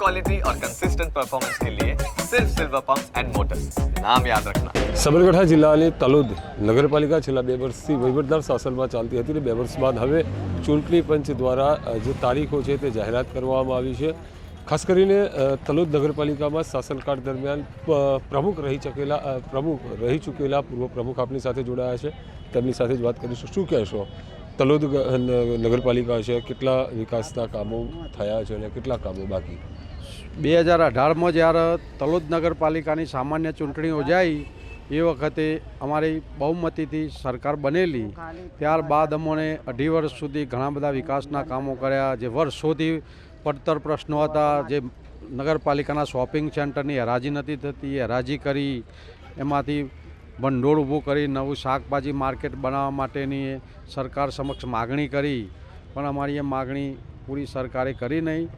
Quality और consistent performance के लिए सिर्फ सिल्वर पंप्स एंड मोटर्स, नाम याद रखना। સાબરકાંઠા જિલ્લાની તલોદ નગરપાલિકા છેલ્લા 2 વર્ષથી વહીવટદાર શાસનમાં ચાલતી હતી અને 2 વર્ષ બાદ હવે ચૂંટણી પંચ દ્વારા જે તારીખો છે તે જાહેરાત કરવામાં આવી છે। ખાસ કરીને તલોદ નગરપાલિકામાં શાસનકાળ દરમિયાન પ્રમુખ રહી ચૂકેલા પૂર્વ પ્રમુખ આપણી સાથે જોડાયા છે, તેમની સાથે જ વાત કરીશું। શું કહેશો, તલોદ નગરપાલિકા છે, કેટલા વિકાસના કામો થયા છે અને કેટલા કામો બાકી? 2018માં જ્યારે તલોદ નગરપાલિકાની સામાન્ય ચૂંટણી યોજાઈ એ વખતે અમારી બહુમતીથી સરકાર બનેલી, ત્યારબાદ અમને 2.5 વર્ષ સુધી ઘણા બધા વિકાસના કામો કર્યા। જે વર્ષોથી પડતર પ્રશ્નો હતા, જે નગરપાલિકાના શોપિંગ સેન્ટરની હરાજી નથી થતી, હરાજી કરી એમાંથી ભંડોળ ઊભું કરી નવું શાકભાજી માર્કેટ બનાવવા માટેની સરકાર સમક્ષ માગણી કરી, પણ અમારી એ માગણી પૂરી સરકારે કરી નહીં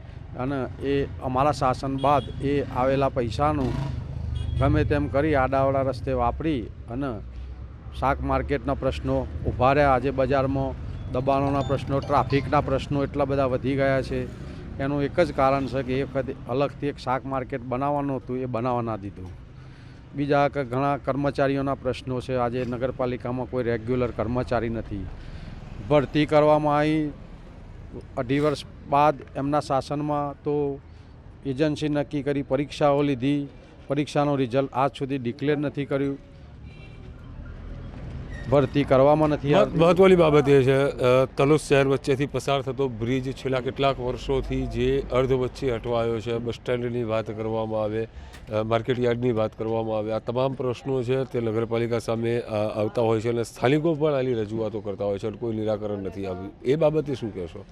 અને એ અમારા શાસન બાદ એ આવેલા પૈસાનું ગમે તેમ કરી આડાવડા રસ્તે વાપરી અને શાક માર્કેટના પ્રશ્નો ઊભા રહ્યા। આજે બજારમાં દબાણોના પ્રશ્નો, ટ્રાફિકના પ્રશ્નો એટલા બધા વધી ગયા છે। એનું એક જ કારણ છે કે એ વખતે અલગથી એક શાક માર્કેટ બનાવવાનું હતું, એ બનાવવા ના દીધું। બીજા કે ઘણા કર્મચારીઓના પ્રશ્નો છે। આજે નગરપાલિકામાં કોઈ રેગ્યુલર કર્મચારી નથી, ભરતી કરવામાં આવી 2.5 વર્ષ બાદ એમના શાસનમાં તો એજન્સી નક્કી કરી, પરીક્ષાઓ લીધી, પરીક્ષાનું રિઝલ્ટ આજ સુધી ડિક્લેર નથી કર્યું, ભરતી કરવામાં નથી આવી। મહત્વની બાબત એ છે, તલોદ શહેર વચ્ચેથી પસાર થતો બ્રિજ છેલ્લા કેટલાક વર્ષોથી જે અર્ધ વચ્ચે અટવાયો છે, બસ સ્ટેન્ડની વાત કરવામાં આવે, માર્કેટ યાર્ડની વાત કરવામાં આવે, આ તમામ પ્રશ્નો છે તે નગરપાલિકા સામે આવતા હોય છે અને સ્થાનિકો પણ આની રજૂઆતો કરતા હોય છે અને કોઈ નિરાકરણ નથી આવ્યું। એ બાબતે શું કહેશો?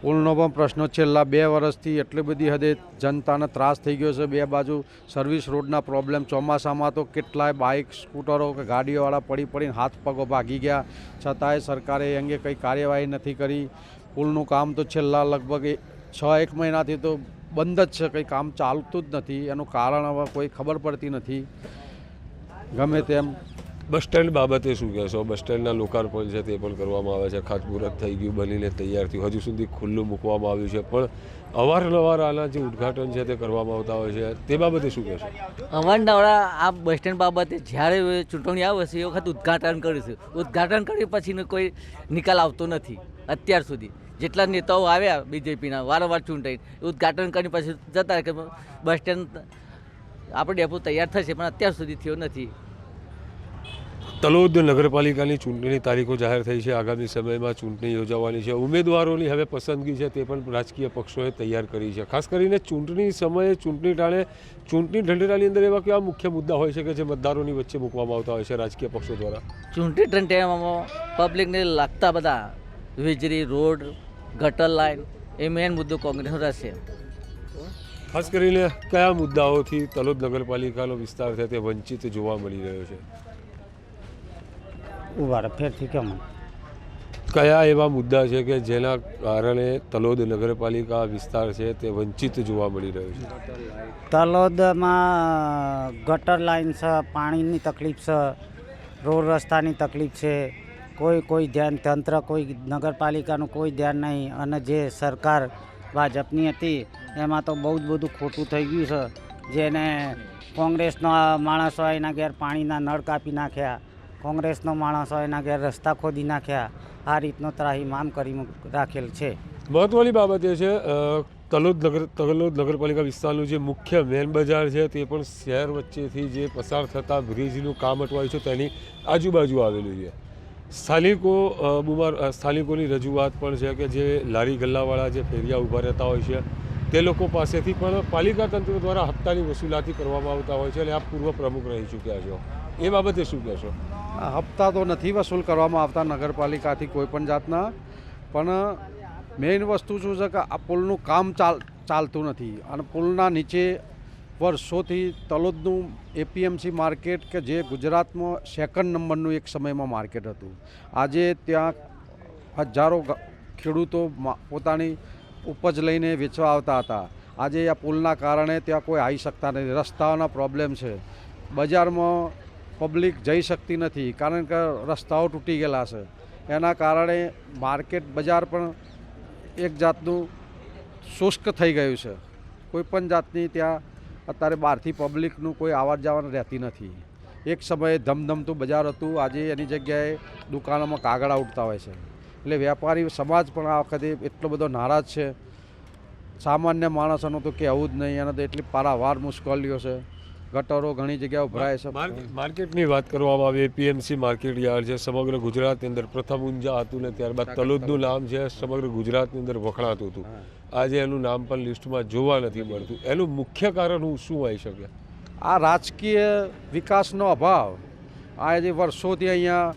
પુલનો પણ પ્રશ્ન છેલ્લા 2 વર્ષથી એટલી બધી હદે જનતાને ત્રાસ થઈ ગયો છે। 2 બાજુ સર્વિસ રોડના પ્રોબ્લેમ, ચોમાસામાં તો કેટલાય બાઇક, સ્કૂટરો કે ગાડીઓવાળા પડીને હાથ પગો ભાગી ગયા, છતાંય સરકારે એ અંગે કંઈ કાર્યવાહી નથી કરી। પુલનું કામ તો છેલ્લા લગભગ 6-1 મહિનાથી તો બંધ જ છે, કંઈ કામ ચાલતું જ નથી। એનું કારણ હવે કોઈ ખબર પડતી નથી। ગમે તેમ બસ સ્ટેન્ડ બાબતે શું કહેશો? બસ સ્ટેન્ડના લોકાર્પણ છે તે પણ કરવામાં આવે છે, ખાતમુહૂર્ત થઈ ગયું, બનીને તૈયાર થયું, હજુ સુધી ખુલ્લું મૂકવામાં આવ્યું છે, પણ અવારનવાર આના જે ઉદ્ઘાટન છે તે કરવામાં આવતા હોય છે, તે બાબતે શું કહેશો? અવારનવાર આ બસ સ્ટેન્ડ બાબતે જ્યારે ચૂંટણી આવે છે એ વખત ઉદ્ઘાટન કરીશું, ઉદ્ઘાટન કરી પછીનો કોઈ નિકાલ આવતો નથી। અત્યાર સુધી જેટલા નેતાઓ આવ્યા બીજેપીના વારંવાર ચૂંટાઈ ઉદ્ઘાટન કરી પછી જતા કે બસ સ્ટેન્ડ આપણે ડેપો તૈયાર થશે, પણ અત્યાર સુધી થયો નથી। તલોદ નગરપાલિકાની ચૂંટણીની તારીખો જાહેર થઈ છે, આગામી સમયમાં ચૂંટણી યોજાવાની છે, ઉમેદવારોની હવે પસંદગી છે તે પણ રાજકીય પક્ષોએ તૈયાર કરી છે। ખાસ કરીને ચૂંટણી સમયે ચૂંટણી ઢંઢેરાની અંદર એવા કેવા મુખ્ય મુદ્દા હોય છે કે જે મતદારોની વચ્ચે મૂકવામાં આવતા હોય છે રાજકીય પક્ષો દ્વારા? ચૂંટણી ઢંઢેરામાં પબ્લિકને લાગતા બધા વીજળી, રોડ, ગટર લાઇન એ મેઇન મુદ્દો કોંગ્રેસનો રહેશે। ખાસ કરીને કયા મુદ્દાઓથી તલોદ નગરપાલિકાનો વિસ્તાર છે તે વંચિત જોવા મળી રહ્યો છે? કયા એવા મુદ્દા છે કે જેના કારણે તલોદ નગરપાલિકા વિસ્તાર છે તે વંચિત જોવા મળી રહ્યો છે? તલોદમાં ગટર લાઈન છે, પાણીની તકલીફ છે, રોડ રસ્તાની તકલીફ છે, કોઈ ધ્યાન, તંત્ર કોઈ નગરપાલિકાનું કોઈ ધ્યાન નહીં। અને જે સરકાર ભાજપની હતી એમાં તો બહુ જ બધું ખોટું થઈ ગયું છે। જેને કોંગ્રેસના માણસો એના ઘેર પાણીના નળ કાપી નાખ્યા, કોંગ્રેસનો માણસો એના ઘેર રસ્તા ખોદી નાખ્યા, આ રીતનો ત્રાહિમામ કરી રાખેલ છે। મહત્વની બાબત એ છે, તલોદ નગરપાલિકા વિસ્તારનું જે મુખ્ય મેન બજાર છે તે પણ શહેર વચ્ચેથી જે પસાર થતા બ્રિજનું કામ અટવાયું છે તેની આજુબાજુ આવેલું છે। સ્થાનિકોની રજૂઆત પણ છે કે જે લારી ગલ્લાવાળા જે ફેરિયા ઊભા રહેતા હોય છે તે લોકો પાસેથી પણ પાલિકા તંત્ર દ્વારા હપ્તાની વસૂલાતી કરવામાં આવતા હોય છે અને આપ પૂર્વ પ્રમુખ રહી ચૂક્યા છો, એ બાબતે શું કહેશો? હપ્તા તો નથી વસૂલ કરવામાં આવતા નગરપાલિકાથી કોઈ પણ જાતના, પણ મેઇન વસ્તુ શું છે કે આ પુલનું કામ ચાલતું નથી અને પુલના નીચે વર્ષોથી તલોદનું એપીએમસી માર્કેટ કે જે ગુજરાતમાં 2nd નંબરનું એક સમયમાં માર્કેટ હતું, આજે ત્યાં હજારો ખેડૂતો પોતાની ઉપજ લઈને વેચવા આવતા હતા। આજે આ પુલના કારણે ત્યાં કોઈ આવી શકતા નથી, રસ્તાઓના પ્રોબ્લેમ છે, બજારમાં પબ્લિક જઈ શકતી નથી કારણ કે રસ્તાઓ તૂટી ગયેલા છે। એના કારણે માર્કેટ બજાર પણ એક જાતનું શુષ્ક થઈ ગયું છે। કોઈ પણ જાતની ત્યાં અત્યારે બહારથી પબ્લિકનું કોઈ આવવા જવાનું રહેતી નથી. એક સમયે ધમધમતું બજાર હતું, આજે એની જગ્યાએ દુકાનોમાં કાગડા ઉડતા હોય છે. એટલે વેપારી સમાજ પણ આ વખતે એટલો બધો નારાજ છે. સામાન્ય માણસોનું તો કહેવું જ નહીં, એને તો એટલી પારાવાર મુશ્કેલીઓ છે. ગટરો ઘણી જગ્યાએ ઉભરાય છે. માર્કેટની વાત કરવામાં આવે, એપીએમસી માર્કેટ યાર્ડ છે સમગ્ર ગુજરાતની અંદર. પ્રથમ ઊંઝા હતું ને ત્યારબાદ તલોદનું નામ છે સમગ્ર ગુજરાતની અંદર વખણાતું હતું. આજે એનું નામ પણ લિસ્ટમાં જોવા નથી મળતું. એનું મુખ્ય કારણ શું હોઈ શકે? આ રાજકીય વિકાસનો અભાવ. આજે વર્ષોથી અહીંયા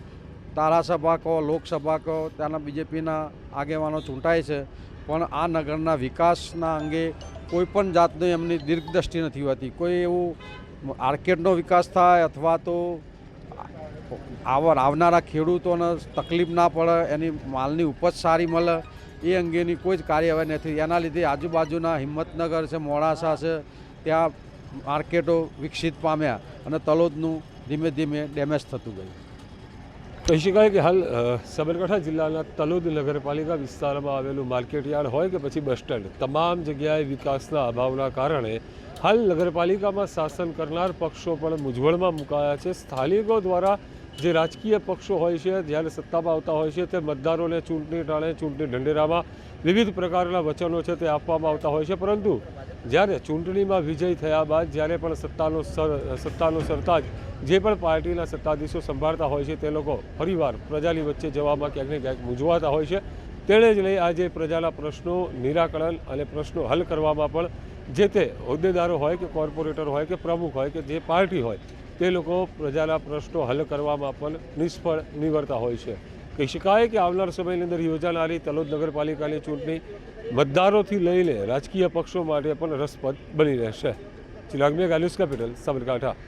ધારાસભા કહો, લોકસભા કહો, ત્યાંના બીજેપીના આગેવાનો ચૂંટાય છે, પણ આ નગરના વિકાસના અંગે કોઈ પણ જાતની એમની દીર્ઘદ્રષ્ટિ નથી હોતી. કોઈ એવું માર્કેટનો વિકાસ થાય અથવા તો આવનારા ખેડૂતોને તકલીફ ના પડે, એની માલની ઉપજ સારી મળે, એ અંગેની કોઈ જ કાર્યવાહી નથી. એના લીધે આજુબાજુના હિંમતનગર છે, મોડાસા છે, ત્યાં માર્કેટો વિકસિત પામ્યા અને તલોદનું ધીમે ધીમે ડેમેજ થતું ગયું. કહી શકાય કે હાલ સાબરકાંઠા જિલ્લાના તલોદ નગરપાલિકા વિસ્તારમાં આવેલું માર્કેટ યાર્ડ હોય કે પછી બસ સ્ટેન્ડ, તમામ જગ્યાએ વિકાસના અભાવના કારણે હાલ નગરપાલિકામાં શાસન કરનાર પક્ષો પણ મૂંઝવણમાં મુકાયા છે. સ્થાનિકો દ્વારા જે રાજકીય પક્ષો હોય છે જ્યારે સત્તામાં આવતા હોય છે તે મતદારોને ચૂંટણી ટાણે ચૂંટણી ઢંઢેરામાં વિવિધ પ્રકારના વચનો છે તે આપવામાં આવતા હોય છે, પરંતુ જ્યારે ચૂંટણીમાં વિજય થયા બાદ જ્યારે પણ સત્તાનો સરતાજ જે પણ પાર્ટીના સત્તાધીશો સંભાળતા હોય છે તે લોકો ફરીવાર પ્રજાની વચ્ચે જવામાં ક્યાંક ને ક્યાંક મૂંઝવાતા હોય છે. તેણે જ લઈ આજે પ્રજાના પ્રશ્નો નિરાકરણ અને પ્રશ્નો હલ કરવામાં પણ જે તે હોદ્દેદારો હોય કે કોર્પોરેટર હોય કે પ્રમુખ હોય કે જે પાર્ટી હોય તે લોકો પ્રજાના પ્રશ્નો હલ કરવામાં પણ નિષ્ફળ નિવડતા હોય છે. કહી શકાય કે આવનાર સમયની અંદર યોજાનારી તલોદ નગરપાલિકાની ચૂંટણી મતદારોથી લઈને રાજકીય પક્ષો માટે પણ રસપ્રદ બની રહેશે. ચિરાગ મેઘ, ન્યૂઝ કેપિટલ, સાબરકાંઠા.